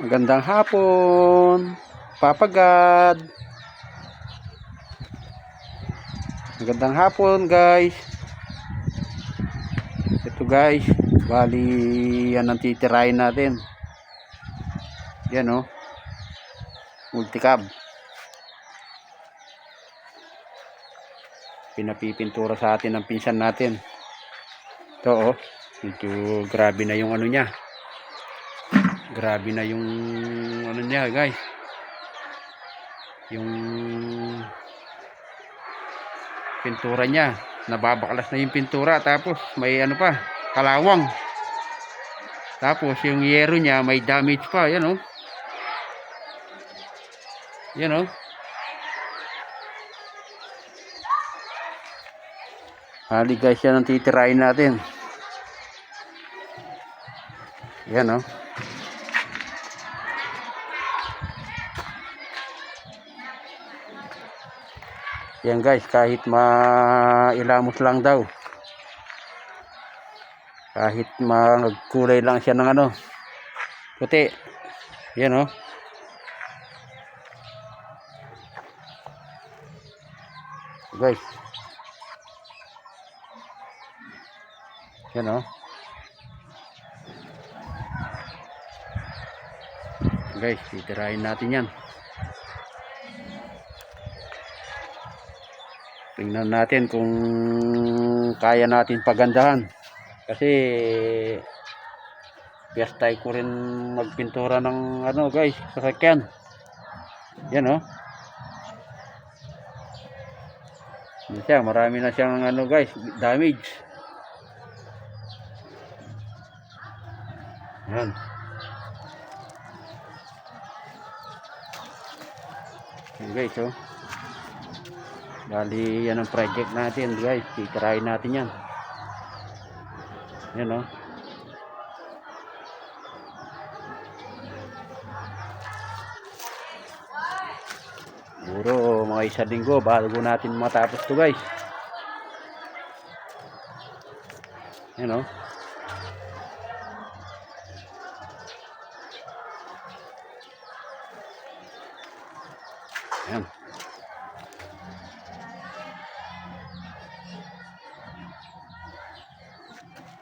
Magandang hapon, Papa God. Magandang hapon, guys. Ito, guys, bali yan ang titirahin natin. Yan, oh, multicab. Pinapipintura sa atin ng pinsan natin. Ito, oh, medyo grabe na yung ano niya. Grabe na yung ano niya, guys. Yung pintura niya, nababaklas na yung pintura, tapos may ano pa, kalawang. Tapos yung yero niya may damage pa, yan oh. Yan oh. Hali guys, yan ang titirahin natin. Yan oh. Yan guys, kahit mailamos lang daw. Kahit magkulay lang siya ng ano, puti. Yan oh. Guys. Yan oh. Guys, titirahin natin yan. Tingnan natin kung kaya natin pagandahan. Kasi piyastay ko rin magpintura ng ano guys, sasakyan. Yan oh. Yan siya, marami na siyang ano guys, damage. Yan. Yan guys oh. Bali yan ang project natin guys, titirahin natin yan. Yan oh. Siguro mga isang linggo bago natin matapos to guys. Yan oh. Yan.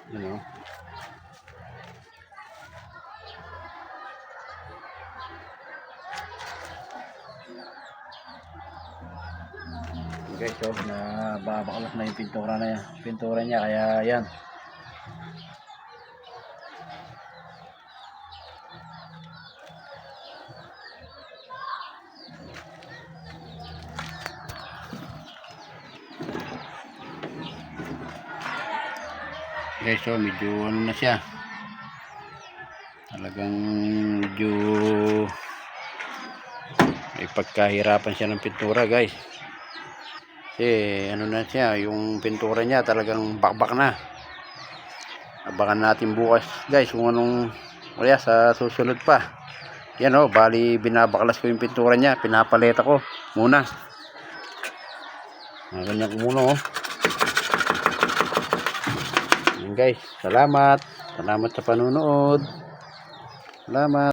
Yan o. Okay, so nababakalas na yung pintura na yan. Pintura niya, kaya yan. Okay, so medyo ano na siya. Talagang medyo may pagkahirapan siya ng pintura guys. Kasi ano na siya, yung pintura niya talagang bakbak na. Abangan natin bukas guys kung anong kaya sa susunod pa. Yan oh, bali binabaklas ko yung pintura niya, pinapaleta ko muna. Ganyan ko muna oh. Yan guys, salamat sa panunood. Salamat.